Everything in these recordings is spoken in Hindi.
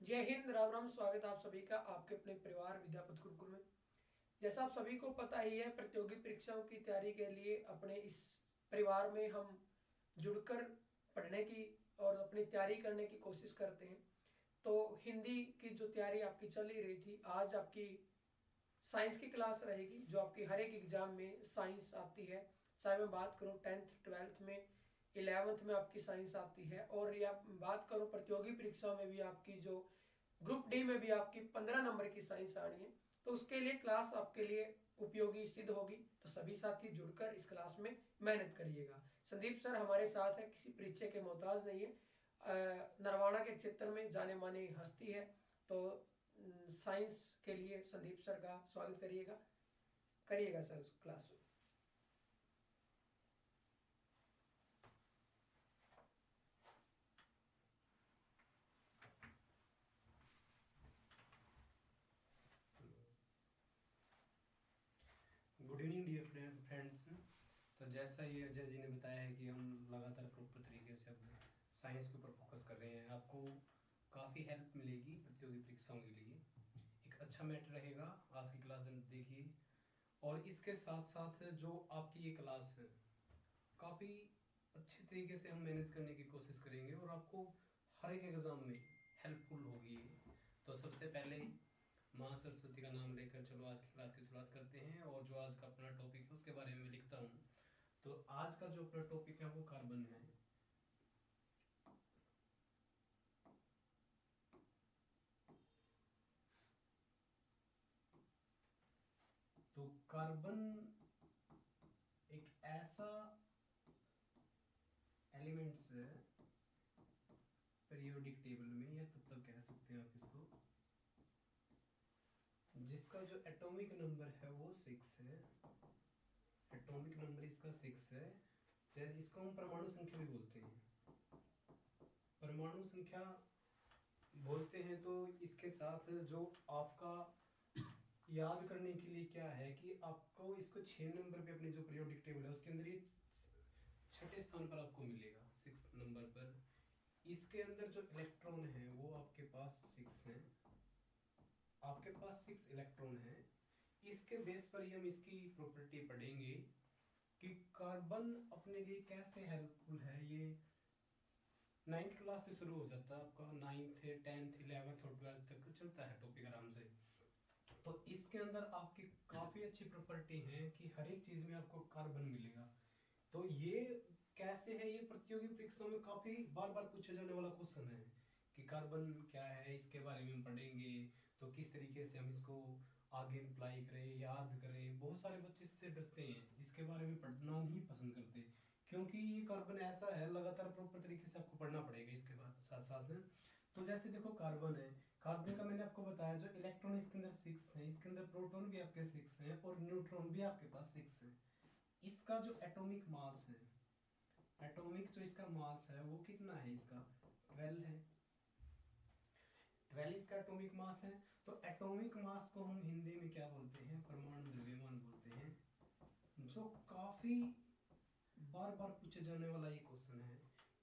जय हिंद, राम राम। स्वागत है आप सभी का आपके अपने परिवार विद्यापति गुरुकुल में। जैसा आप सभी को पता ही है, प्रतियोगी परीक्षाओं की तैयारी के लिए अपने इस परिवार में हम जुड़कर पढ़ने की और अपनी तैयारी करने की कोशिश करते हैं। तो हिंदी की जो तैयारी आपकी चल ही रही थी, आज आपकी साइंस की क्लास रहेगी जो आपकी हर एक एग्जाम में साइंस आती है। चाहे मैं बात करूँ 10th 12th में, 11th में आपकी साइंस आती है, और या बात करूँ प्रतियोगी परीक्षाओं में भी आपकी जो ग्रुप डी में भी आपकी 15 नंबर की साइंस आनी है। तो उसके लिए क्लास आपके लिए उपयोगी सिद्ध होगी। तो सभी साथी जुड़कर इस क्लास में मेहनत करिएगा। संदीप सर हमारे साथ है, किसी परिचय के मोहताज नहीं है। नरवाना के क्षेत्र में जाने माने हस्ती है। तो साइंस के लिए संदीप सर का स्वागत करिएगा करिएगा सर उस क्लास में। Good evening dear friends. तो जैसा ये अजय जी ने बताया है कि हम लगातार प्रॉपर तरीके से अपने साइंस के ऊपर फोकस कर रहे हैं, आपको काफ़ी हेल्प मिलेगी प्रतियोगी परीक्षाओं के लिए। एक अच्छा मैटर रहेगा आज की क्लास में, देखिए। और इसके साथ साथ जो आपकी ये क्लास है, काफ़ी अच्छे तरीके से हम मैनेज करने की कोशिश करेंगे और आपको हर एक एग्ज़ाम में हेल्पफुल होगी ये। तो सबसे पहले माँ सरस्वती का नाम लेकर चलो आज की क्लास की शुरुआत करते हैं। और जो आज का अपना टॉपिक है उसके बारे में लिखता हूँ। तो आज का जो अपना टॉपिक है वो कार्बन है। तो कार्बन एक ऐसा एलिमेंट्स है पीरियोडिक टेबल में, या तब कह सकते हैं आप इसको, जिसका जो एटॉमिक नंबर है वो 6 है। एटॉमिक नंबर इसका 6 है। जैसे इसको हम परमाणु संख्या भी बोलते हैं, परमाणु संख्या बोलते हैं। तो इसके साथ जो आपका याद करने के लिए क्या है कि आपको इसको 6 नंबर पे अपने जो पीरियोडिक टेबल है उसके अंदर ये छठे स्थान पर आपको मिलेगा, 6 नंबर पर। इसके अंदर जो इलेक्ट्रॉन है वो आपके पास 6 है, आपके पास 6 इलेक्ट्रॉन है। इसके बेस पर ही हम इसकी प्रॉपर्टी पढ़ेंगे कि कार्बन अपने लिए कैसे हेल्पफुल है। ये 9th क्लास से शुरू हो जाता है आपका, 9th 10th 11th और 12th तक चलता है टॉपिक आराम से। तो इसके अंदर आपकी काफी अच्छी प्रॉपर्टी है कि हर एक चीज में आपको कार्बन मिलेगा। तो ये कैसे है, ये प्रतियोगी परीक्षा में काफी बार बार पूछे जाने वाला क्वेश्चन है कि कार्बन क्या है, इसके बारे में हम पढ़ेंगे। तो किस तरीके से हम इसको आगे अप्लाई करें, याद करें। बहुत सारे बच्चे इससे डरते हैं, इसके बारे में पढ़ना नहीं पसंद करते, क्योंकि ये कार्बन ऐसा है लगातार प्रॉपर तरीके से आपको पढ़ना पड़ेगा इसके बाद साथ साथ। तो जैसे देखो कार्बन है, कार्बन का मैंने आपको बताया जो इलेक्ट्रॉन इसके अंदर 6 है, इसके अंदर प्रोटॉन भी आपके 6 है और न्यूट्रॉन भी आपके पास 6 है। इसका जो एटॉमिक मास है, एटॉमिक जो इसका मास है वो कितना है, इसका 12 है। 12 इसका एटॉमिक मास है। तो एटॉमिक मास को हम हिंदी में क्या बोलते हैं, परमाणु द्रव्यमान बोलते हैं, जो काफी बार बार पूछे जाने वाला ये क्वेश्चन है।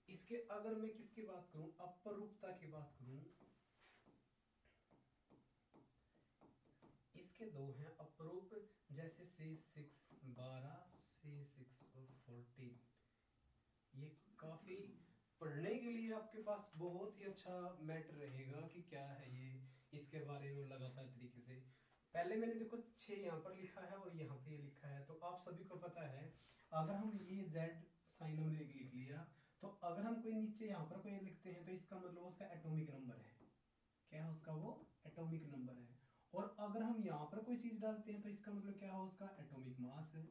इसके अगर मैं किसकी बात करूं, अपरूपता की बात करूं, इसके दो हैं अपरूप, जैसे C6 12, C6 और 14। ये काफी पढ़ने के लिए आपके पास बहुत ही अच्छा मैटर रहेगा कि क्या है ये, इसके बारे में लगातार तरीके से। पहले मैंने देखो 6 यहाँ पर लिखा है और यहाँ पे लिखा है, तो आप सभी को पता है अगर हम ये Z साइन हमने लिख लिया, तो अगर हम कोई नीचे यहाँ पर कोई लिखते हैं तो इसका मतलब उसका एटॉमिक नंबर है। क्या है उसका, वो एटॉमिक नंबर है। और अगर हम यहाँ पर कोई चीज डालते हैं तो इसका मतलब क्या है, उसका एटॉमिक मास है।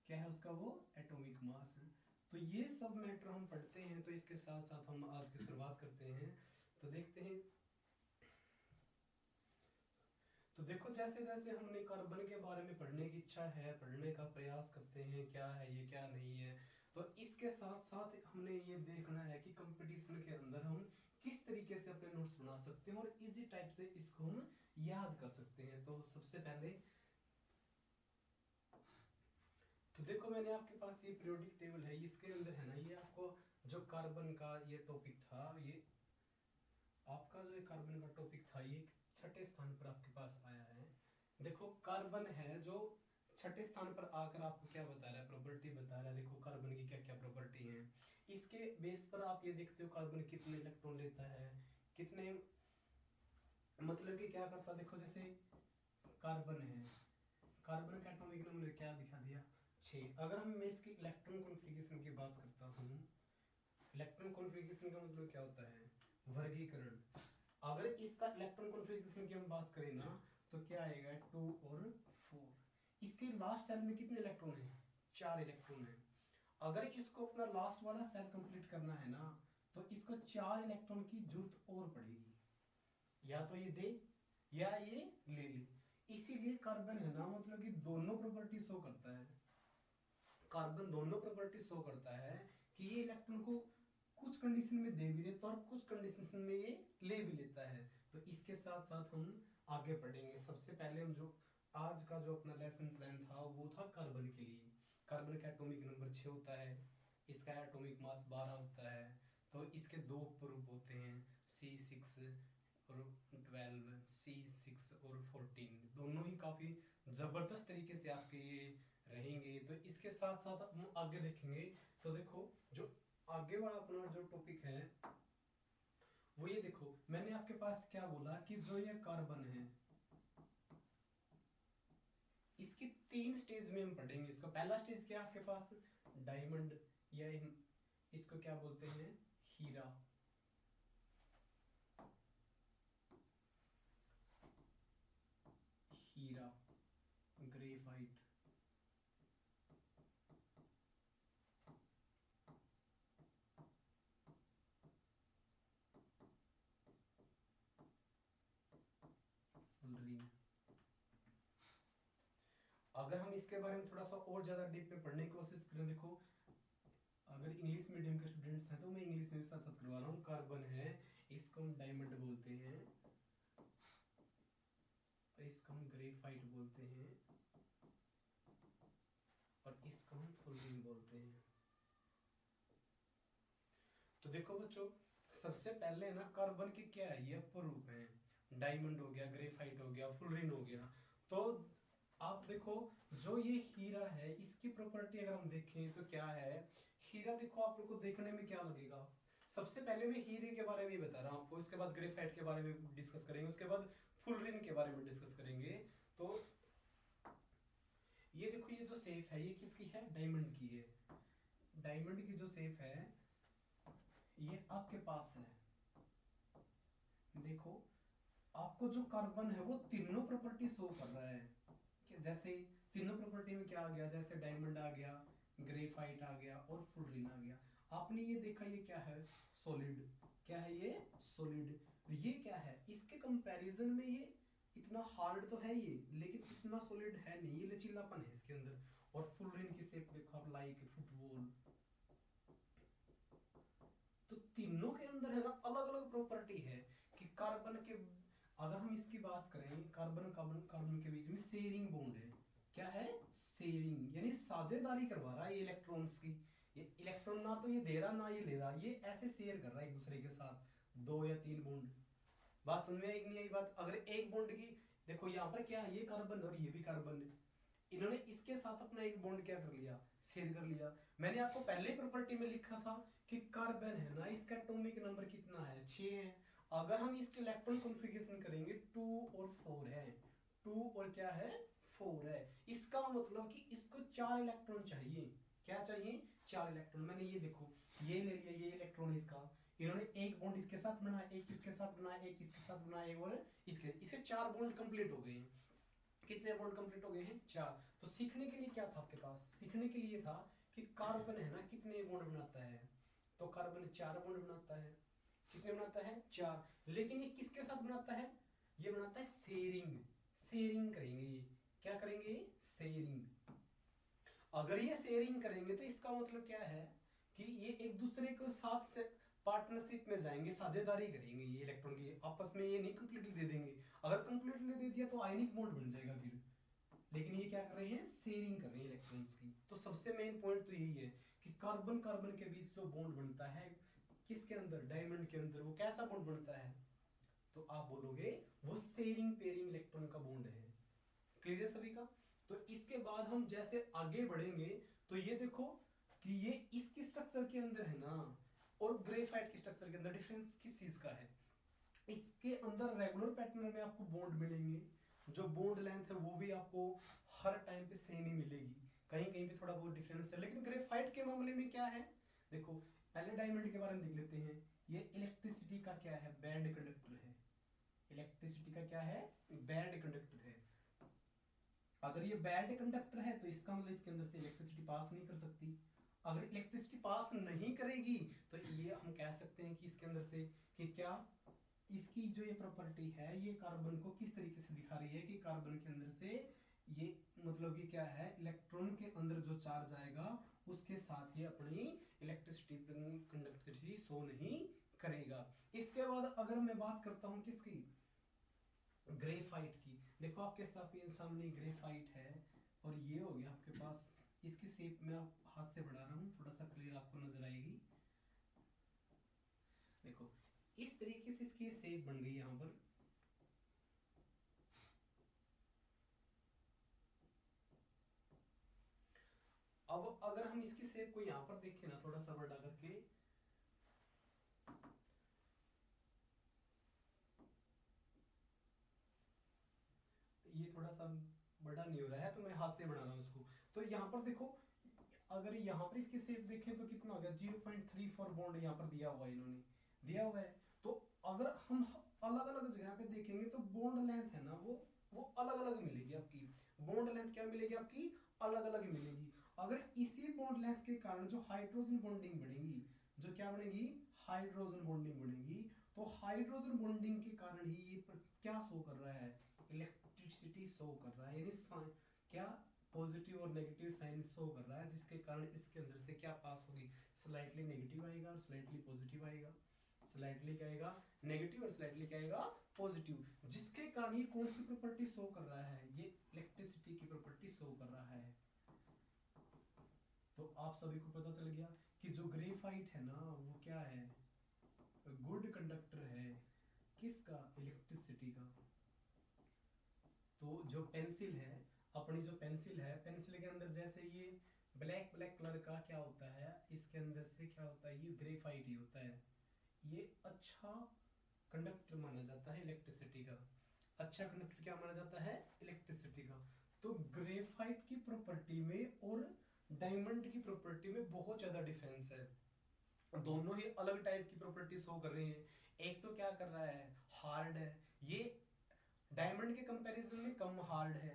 क्या है उसका, वो एटॉमिक मास है। तो ये सब मैटर हम पढ़ते हैं। तो इसके साथ साथ हम आज की शुरुआत करते हैं। तो देखते हैं। तो देखो जैसे जैसे हमने कार्बन के बारे में पढ़ने की इच्छा है, पढ़ने का प्रयास करते हैं क्या है ये क्या नहीं है, तो इसके साथ साथ हमने ये देखना है कि कंपटीशन के अंदर हम किस तरीके से अपने नोट्स बना सकते हैं और इजी टाइप से इसको हम याद कर सकते हैं। तो सबसे पहले तो देखो मैंने आपके पास ये पीरियोडिक टेबल है, इसके अंदर है ना, ये आपको जो कार्बन का ये टॉपिक था, ये आपका जो कार्बन का टॉपिक था, ये छठे स्थान पर आपके पास आया है। देखो कार्बन है जो छठे स्थान पर आकर आपको क्या बता रहा है, प्रॉपर्टी बता रहा है। देखो कार्बन की क्या क्या प्रॉपर्टी है, इसके बेस पर आप ये देखते हो कार्बन कितने इलेक्ट्रॉन लेता है, कितने मतलब कि क्या करता है। देखो जैसे कार्बन है, कार्बन का एटॉमिक नंबर क्या दिखा दिया 6। अगर हम मैं इसकी इलेक्ट्रॉन कॉन्फ़िगरेशन की बात करता हूँ, इलेक्ट्रॉन कॉन्फ़िगरेशन का मतलब क्या होता है, वर्गीकरण। अगर इसका इलेक्ट्रॉन कॉन्फ़िगरेशन की हम बात करें ना तो क्या आएगा 2 और 4। इसके लास्ट सेल में कितने इलेक्ट्रॉन है, 4 इलेक्ट्रॉन है। अगर इसको अपना लास्ट वाला सेल कंप्लीट करना है ना तो इसको 4 इलेक्ट्रॉन की जरूरत और पड़ेगी, या तो ये दे या ये ले ले। इसीलिए कार्बन है ना मतलब कि दोनों प्रॉपर्टी शो करता है, कार्बन दोनों प्रॉपर्टी शो करता है कि ये इलेक्ट्रॉन को कुछ कंडीशन में दे भी देता है और कुछ कंडीशन में ये ले भी लेता है। तो इसके साथ साथ हम आगे बढ़ेंगे। सबसे पहले हम जो आज का जो अपना लेसन प्लान था वो था कार्बन के लिए। कार्बन का एटॉमिक नंबर 6 होता है, इसका एटॉमिक मास 12 होता है। तो इसके दो ग्रुप होते हैं C6 और 12, C6 और 14, दोनों ही काफी जबरदस्त तरीके से आपके ये रहेंगे। तो इसके साथ साथ हम आगे देखेंगे। तो देखो जो आगे वाला अपना जो टॉपिक है वो ये देखो, मैंने आपके पास क्या बोला कि जो ये कार्बन है इसकी 3 स्टेज में हम पढ़ेंगे। इसका पहला स्टेज क्या है आपके पास, डायमंड, या इसको क्या बोलते हैं, हीरा। हीरा, ग्रेफाइट, फुलरिन। अगर हम इसके बारे में थोड़ा सा और ज्यादा डीप में पढ़ने की कोशिश करें, देखो अगर इंग्लिश मीडियम के स्टूडेंट्स हैं तो मैं इंग्लिश में भी साथ साथ करवा रहा हूँ। कार्बन है, इसको हम डायमंड बोलते हैं, इसको हम ग्रेफाइट बोलते हैं, और इसको हम फुलरिन बोलते हैं। तो देखो बच्चों सबसे पहले ना कार्बन के क्या है, ये अपरूप है। डायमंड हो गया, ग्रेफाइट हो गया, फुलरिन हो गया। तो आप देखो जो ये हीरा है इसकी प्रॉपर्टी अगर हम देखें तो क्या है, हीरा देखो आप लोग को देखने में क्या लगेगा। सबसे पहले मैं हीरे के बारे में ही बता रहा हूँ आपको, इसके बाद ग्रेफाइट के बारे में डिस्कस करेंगे, उसके बाद फुलरिन के बारे में डिस्कस करेंगे। तो ये देखो ये जो शेप है ये किसकी है, डायमंड की है। डायमंड की जो शेप है ये आपके पास है। देखो आपको जो कार्बन है वो तीनों प्रॉपर्टी शो कर रहा है। जैसे तीनों प्रॉपर्टी में क्या आ गया, जैसे डायमंड आ गया, ग्रेफाइट आ गया और फुलरिन आ गया। आपने ये देखा ये क्या है, सॉलिड। क्या है ये, सॉलिड। ये क्या है, इसके कंपैरिजन में ये इतना हार्ड तो है ये, लेकिन इतना सॉलिड है नहीं, ये लचीलापन है इसके अंदर। और फुलरिन की शेप देखो आप, लाइक फुटबॉल। तो तीनों के अंदर है ना अलग अलग प्रॉपर्टी है कि कार्बन के, अगर हम इसकी बात करें कार्बन कार्बन कार्बन के बीच में शेयरिंग बॉन्ड है। क्या है, शेयरिंग, यानी साझेदारी करवा रहा है ये इलेक्ट्रॉन्स की। ये इलेक्ट्रॉन ना तो ये दे रहा ना ये ले रहा, ये ऐसे शेयर कर रहा है एक दूसरे के साथ, 2 या 3 बॉन्ड। बात समझ में आई नहीं आई बात। अगर एक बॉन्ड की देखो यहाँ पर क्या है, ये कार्बन और ये भी कार्बन है, इन्होंने इसके साथ अपना एक बॉन्ड क्या कर लिया, शेयर कर लिया। मैंने आपको पहले प्रॉपर्टी में लिखा था कि कार्बन है ना इसका एटॉमिक नंबर कितना है, 6 है। अगर हम इसके इलेक्ट्रॉन कॉन्फ़िगरेशन करेंगे 2 और 4 है, 2 और क्या है, 4 है। इसका मतलब कि इसको 4 इलेक्ट्रॉन चाहिए। क्या चाहिए, 4 इलेक्ट्रॉन। मैंने ये देखो ये ले लिया, ये इलेक्ट्रॉन इसका, इन्होंने एक बॉन्ड इसके साथ बनाया, एक इसके साथ बनाया, एक इसके साथ बनाया, और इसके 4 बॉन्ड कंप्लीट हो गए हैं। कितने बॉन्ड कंप्लीट हो गए हैं, 4। तो सीखने के लिए क्या था आपके पास, सीखने के लिए था कि कार्बन है ना कितने बॉन्ड बनाता है। तो कार्बन 4 बॉन्ड बनाता है। कितने बनाता है, 4। लेकिन ये किसके साथ बनाता है, ये बनाता है शेयरिंग। शेयरिंग करेंगे ये, क्या करेंगे, शेयरिंग। अगर ये शेयरिंग करेंगे तो इसका मतलब क्या है कि ये एक दूसरे को साथ से पार्टनरशिप में जाएंगे, साझेदारी करेंगे। ये इलेक्ट्रॉन की आपस में ये नहीं कंप्लीटली दे देंगे। अगर कंप्लीटली दे दिया तो आयनिक बॉन्ड बन जाएगा फिर। लेकिन ये क्या कर रहे हैं, शेयरिंग कर रहे हैं इलेक्ट्रॉन्स की। तो सबसे मेन पॉइंट तो यही है कि कार्बन कार्बन के बीच जो बॉन्ड बनता है किसके अंदर, डायमंड के अंदर, वो कैसा बॉन्ड बनता है, तो आप बोलोगे वो शेयरिंग पेयरिंग इलेक्ट्रॉन का बॉन्ड है। क्लियर है सभी का? तो इसके बाद हम जैसे आगे बढ़ेंगे तो ये देखो कि ये इसकी स्ट्रक्चर के अंदर है ना, और ग्रेफाइट की स्ट्रक्चर के अंदर डिफरेंस किस चीज का है? इसके अंदर रेगुलर पैटर्न में आपको बॉन्ड मिलेंगे, जो बॉन्ड लेंथ है वो भी आपको हर टाइम पे सेम ही मिलेगी, कहीं कहीं पे थोड़ा बहुत डिफरेंस है। लेकिन ग्रेफाइट के मामले में क्या है, देखो पहले डायमंड के बारे में देख लेते हैं। ये इलेक्ट्रिसिटी का क्या है? बैंड कंडक्टर है। इलेक्ट्रिसिटी का क्या है? बैंड कंडक्टर है। अगर ये बैंड कंडक्टर है तो इसका मतलब इसके अंदर से इलेक्ट्रिसिटी पास नहीं कर सकती। अगर इलेक्ट्रिसिटी पास नहीं करेगी तो ये हम कह सकते हैं कि इसके अंदर से कि क्या इसकी जो ये प्रॉपर्टी है ये कार्बन को किस तरीके से दिखा रही है कि कार्बन के अंदर से ये मतलब कि क्या है, इलेक्ट्रॉन के अंदर जो चार्ज आएगा उसके साथ ये अपनी इलेक्ट्रिसिटी कंडक्टिविटी शो नहीं करेगा। इसके बाद अगर मैं बात करता हूं किसकी, ग्रेफाइट की, देखो आपके सामने ग्रेफाइट है और ये हो गया आपके पास, इसकी शेप में आप हाथ से बढ़ा रहा हूं, थोड़ा सा क्लियर आपको नजर आएगी। देखो इस तरीके से इसकी शेप बन गई यहां पर। अब अगर हम इसकी शेप को यहां पर देखें ना थोड़ा सा बड़ा करके, ये थोड़ा सा बड़ा नहीं हो रहा है तो मैं हाथ से बना रहा हूं इसको। तो यहाँ पर देखो अगर यहाँ पर इसकी शेप देखें तो कितना हो गया, 0.34 बॉन्ड यहाँ पर दिया हुआ है, इन्होंने दिया हुआ है। तो अगर हम अलग अलग जगह पे देखेंगे तो बॉन्ड लेंथ है ना वो अलग अलग मिलेगी आपकी। बॉन्ड लेंथ क्या मिलेगी आपकी? अलग अलग मिलेगी। अगर इसी बॉन्ड लेंथ के कारण जो हाइड्रोजन बॉन्डिंग बनेगी, जो क्या बनेगी, हाइड्रोजन बॉन्डिंग बनेगी, तो हाइड्रोजन बॉन्डिंग के कारण ही ये क्या शो कर रहा है, इलेक्ट्रिसिटी शो कर रहा है, यानी क्या पॉजिटिव और नेगेटिव साइन शो कर रहा है, जिसके कारण इसके अंदर से क्या पास होगी, स्लाइटली नेगेटिव आएगा और स्लाइटली पॉजिटिव आएगा। स्लाइटली क्या आएगा, नेगेटिव, और स्लाइटली क्या आएगा, पॉजिटिव, जिसके कारण ये कौन सी प्रॉपर्टी शो कर रहा है, ये इलेक्ट्रिसिटी की प्रॉपर्टी शो कर रहा है। तो आप सभी को पता चल गया कि जो ग्रेफाइट है ना वो क्या है, गुड कंडक्टर है, किसका, इलेक्ट्रिसिटी का। तो जो पेंसिल है, अपनी जो पेंसिल है, पेंसिल के अंदर जैसे ये ब्लैक ब्लैक कलर का क्या होता है, इसके अंदर से क्या होता है, ये ग्रेफाइट ही होता है। ये अच्छा कंडक्टर माना जाता है इलेक्ट्रिसिटी का। अच्छा कंडक्टर क्या माना जाता है, इलेक्ट्रिसिटी का। तो ग्रेफाइट की प्रॉपर्टी में और डायमंड की प्रॉपर्टी में बहुत ज्यादा डिफरेंस है। दोनों ही अलग टाइप की प्रॉपर्टी शो कर रहे हैं। एक तो क्या कर रहा है, हार्ड है, ये डायमंड के कंपैरिजन में कम हार्ड है,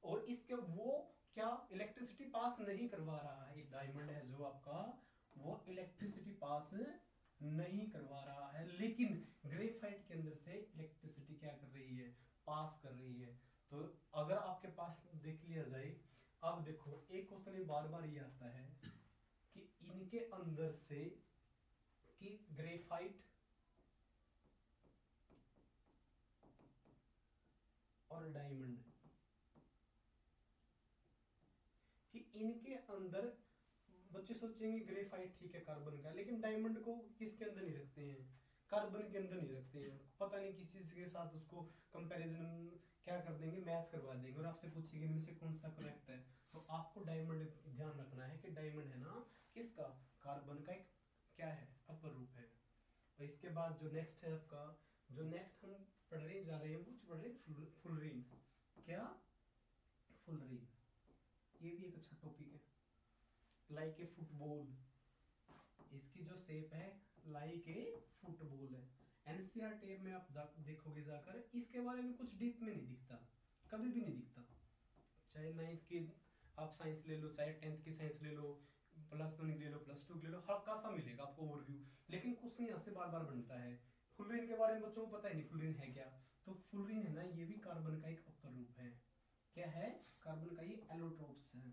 और इसके वो क्या इलेक्ट्रिसिटी पास नहीं करवा रहा है। डायमंड है जो आपका वो इलेक्ट्रिसिटी पास नहीं करवा रहा है, लेकिन ग्रेफाइट के अंदर से इलेक्ट्रिसिटी क्या कर रही है, पास कर रही है। तो अगर आपके पास देख लिया जाए, अब देखो एक क्वेश्चन बार बार ये आता है कि इनके अंदर से कि ग्रेफाइट और डायमंड कि इनके अंदर, बच्चे सोचेंगे ग्रेफाइट ठीक है कार्बन का, लेकिन डायमंड को किसके अंदर नहीं रखते हैं, कार्बन के अंदर नहीं रखते हैं। पता नहीं किस चीज के साथ उसको कंपैरिजन क्या कर देंगे, मैच करवा देंगे, और आपसे पूछेंगे इनमें से कौन सा करेक्ट है। तो आपको डायमंड ध्यान रखना है कि डायमंड है ना किसका, कार्बन का एक क्या है, अपर रूप है। और इसके बाद जो नेक्स्ट है आपका, जो नेक्स्ट हम पढ़ने जा रहे हैं वो पढ़ रहे हैं फुलरीन। क्या, फुलरीन, ये भी एक अच्छा टॉपिक है। लाइक ए फुटबॉल, इसकी जो शेप है लाइक ए फुटबॉल है। एनसीईआर टेप में आप देखोगे जाकर, इसके बारे में कुछ डीप में नहीं दिखता, कभी भी नहीं दिखता। चाहे 9th की आप साइंस ले लो, चाहे 10th की साइंस ले लो, +1 ले लो, +2 ले लो, हल्का सा मिलेगा आपको ओवरव्यू, लेकिन क्वेश्चन यहाँ से बार बार बनता है। फुलरीन के बारे में बच्चों को पता ही नहीं फुलरीन है क्या। तो फुलरीन है ना, ये भी कार्बन का एक अपर रूप है। क्या है, कार्बन का ये एलोट्रोप्स है।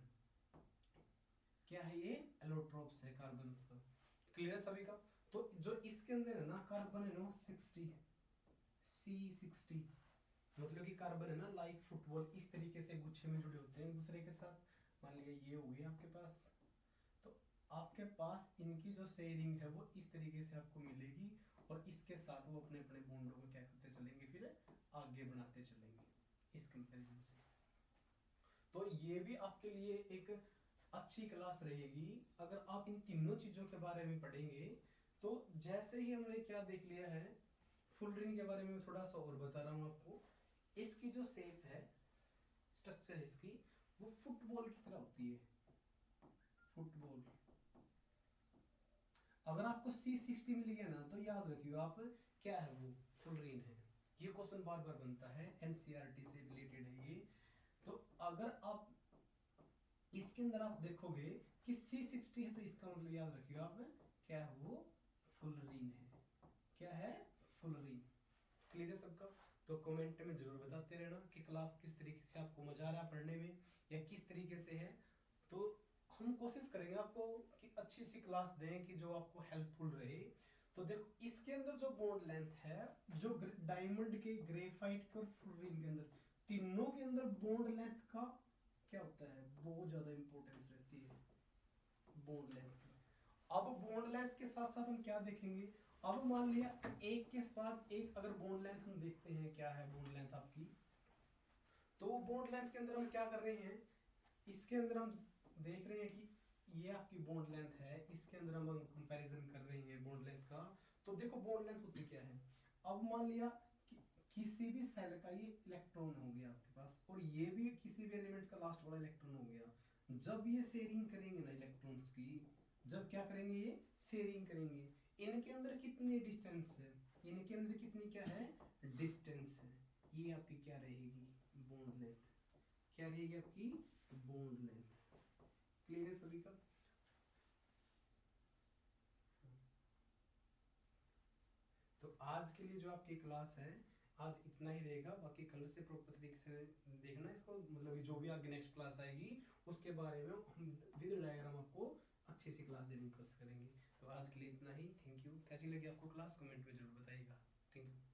क्या है ये, एलोट्रोप्स है कार्बन का। क्लियर सभी का। तो जो इसके अंदर है ना कार्बन है ना 60 C60, मतलब कि कार्बन है ना लाइक फुटबॉल, इस तरीके से गुच्छे में जुड़े होते हैं एक दूसरे के साथ। मान लिया ये हो गया आपके पास, तो आपके पास इनकी जो शेयरिंग है वो इस तरीके से आपको मिलेगी, और इसके साथ वो अपने अपने बॉन्डों को क्या करते आगे बढ़ाते चलेंगे इस कंपैरिजन से। तो ये भी आपके लिए एक अच्छी क्लास रहेगी अगर आप इन तीनों चीजों के बारे में पढ़ेंगे। तो जैसे ही हमने क्या देख लिया है, फुल रिंग के बारे में थोड़ा सा और बता रहा हूं आपको। इसकी जो शेप है, स्ट्रक्चर है इसकी, वो फुटबॉल की तरह होती है, फुटबॉल। अगर आपको C60 मिल गया ना तो याद रखियो आप क्या है, वो फुल रिंग है। ये क्वेश्चन बार बार बनता है, NCERT से रिलेटेड है ये। तो अगर आप इसके अंदर आप देखोगे कि C60 है तो इसका मतलब याद रखियो आप क्या है, वो फुल रिंग है। क्या है, फुल रिंग। क्लियर है सबका? तो कमेंट में जरूर बताते रहना कि क्लास किस तरीके से आपको मजा आ रहा है पढ़ने में या किस तरीके से है। तो हम कोशिश करेंगे आपको कि अच्छी सी क्लास दें कि जो आपको हेल्पफुल रहे। तो देखो इसके अंदर जो बॉन्ड लेंथ है, जो डायमंड के, ग्रेफाइट के और फुल रिंग के अंदर, तीनों के अंदर बॉन्ड लेंथ का क्या होता है, बहुत ज्यादा इंपॉर्टेंस रहती है बॉन्ड लेंथ की। अब बॉन्ड लेंथ के साथ साथ हम क्या देखेंगे, अब मान लिया एक के साथ एक अगर बॉन्ड लेंथ हम देखते हैं क्या है बॉन्ड लेंथ आपकी, तो बॉन्ड लेंथ के अंदर हम क्या कर रहे हैं, इसके अंदर हम देख रहे हैं कि ये आपकी बॉन्ड लेंथ है, इसके अंदर हम कंपैरिजन कर रहे हैं बॉन्ड लेंथ का। तो देखो बॉन्ड लेंथ होती क्या है। अब मान लिया कि किसी भी सेल का ये इलेक्ट्रॉन हो गया आपके पास, और ये भी किसी भी एलिमेंट का लास्ट वाला इलेक्ट्रॉन हो गया। जब ये शेयरिंग करेंगे ना इलेक्ट्रॉन्स की, जब क्या करेंगे, ये शेयरिंग करेंगे, इनके अंदर कितनी डिस्टेंस है, इनके अंदर कितनी क्या है, डिस्टेंस है। ये आपकी क्या रहेगी, बॉन्ड लेंथ। क्या रहेगी आपकी, बॉन्ड लेंथ। क्लियर है सभी का? तो आज के लिए जो आपकी क्लास है आज इतना ही रहेगा। बाकी कल से प्रॉपर तरीके से देखना इसको, मतलब जो भी आगे नेक्स्ट क्लास आएगी उसके बारे में हम विद डायग्राम आपको अच्छी सी क्लास देने की कोशिश करेंगे। तो आज के लिए इतना ही। Thank you. कैसी लगी आपको क्लास, कमेंट में जरूर बताइएगा। Thank you.